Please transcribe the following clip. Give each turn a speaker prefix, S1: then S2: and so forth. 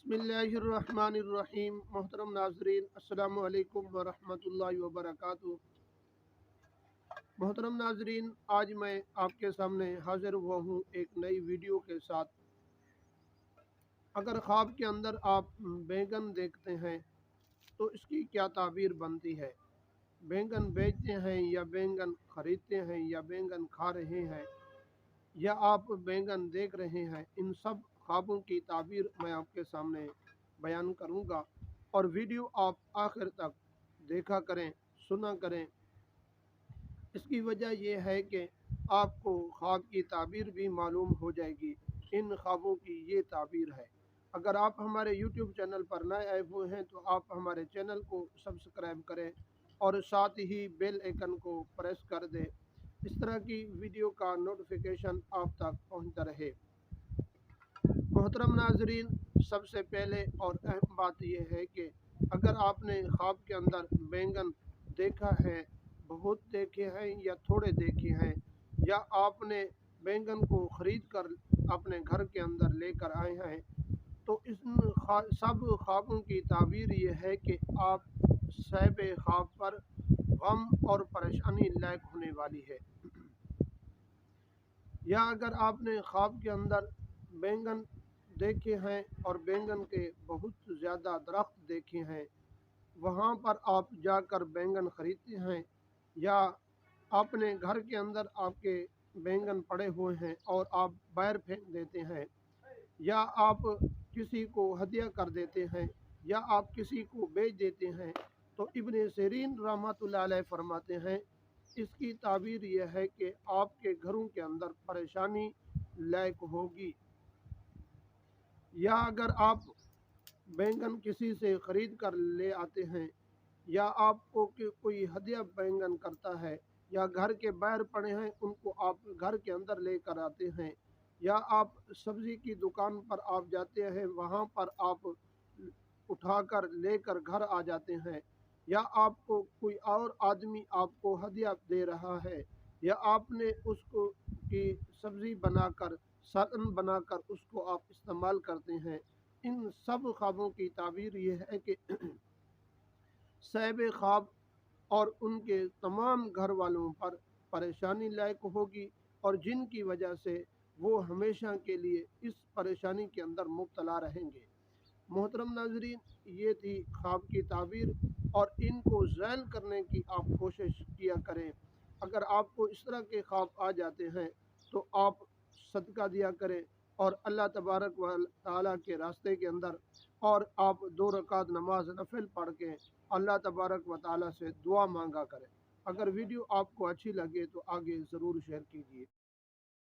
S1: बिस्मिल्लाहिर्रहमानिर्रहीम। मोहतरम नाजरीन, अस्सलाम वालेकुम वरहमतुल्लाहि वबरकातुहू। मोहतरम नाजरीन, आज मैं आपके सामने हाजिर हुआ हूँ एक नई वीडियो के साथ। अगर ख्वाब के अंदर आप बैंगन देखते हैं तो इसकी क्या ताबीर बनती है? बैंगन बेचते हैं या बैंगन खरीदते हैं या बैंगन खा रहे हैं या आप बैंगन देख रहे हैं, इन सब ख्वाबों की ताबीर मैं आपके सामने बयान करूंगा। और वीडियो आप आखिर तक देखा करें, सुना करें। इसकी वजह यह है कि आपको ख्वाब की ताबीर भी मालूम हो जाएगी। इन ख्वाबों की ये ताबीर है। अगर आप हमारे YouTube चैनल पर नए आए हुए हैं तो आप हमारे चैनल को सब्सक्राइब करें और साथ ही बेल आइकन को प्रेस कर दें। इस तरह की वीडियो का नोटिफिकेशन आप तक पहुंचता रहे। मोहतरम नाजरीन, सबसे पहले और अहम बात यह है कि अगर आपने ख्वाब के अंदर बैंगन देखा है, बहुत देखे हैं या थोड़े देखे हैं, या आपने बैंगन को ख़रीद कर अपने घर के अंदर लेकर आए हैं, तो सब ख्वाबों की ताबीर ये है कि आप साहिब ख्वाब पर गम और परेशानी लायक होने वाली है। या अगर आपने ख्वाब के अंदर बैंगन देखे हैं और बैंगन के बहुत ज़्यादा दरख्त देखे हैं, वहाँ पर आप जाकर बैंगन ख़रीदते हैं, या अपने घर के अंदर आपके बैंगन पड़े हुए हैं और आप बाहर फेंक देते हैं, या आप किसी को हदिया कर देते हैं, या आप किसी को बेच देते हैं, तो इब्न सिरीन रहमतुल्लाह अलैह फरमाते हैं इसकी ताबीर यह है कि आपके घरों के अंदर परेशानी लायक होगी। या अगर आप बैंगन किसी से ख़रीद कर ले आते हैं, या आपको कोई हदिया बैंगन करता है, या घर के बाहर पड़े हैं उनको आप घर के अंदर लेकर आते हैं, या आप सब्ज़ी की दुकान पर आप जाते हैं, वहाँ पर आप उठाकर लेकर घर आ जाते हैं, या आपको कोई और आदमी आपको हदिया दे रहा है, या आपने उसको की सब्ज़ी बनाकर सालन बनाकर उसको आप इस्तेमाल करते हैं, इन सब ख्वाबों की ताबीर ये है कि साहिब ख्वाब और उनके तमाम घर वालों पर परेशानी लायक होगी, और जिनकी वजह से वो हमेशा के लिए इस परेशानी के अंदर मुब्तला रहेंगे। मोहतरम नाजरीन, ये थी ख्वाब की ताबीर, और इनको ज़ैल करने की आप कोशिश किया करें। अगर आपको इस तरह के ख्वाब आ जाते हैं तो आप सदका दिया करें और अल्लाह तबारक व तआला के रास्ते के अंदर, और आप 2 रकात नमाज नफिल पढ़ के अल्लाह तबारक व तआला से दुआ मांगा करें। अगर वीडियो आपको अच्छी लगे तो आगे ज़रूर शेयर कीजिए।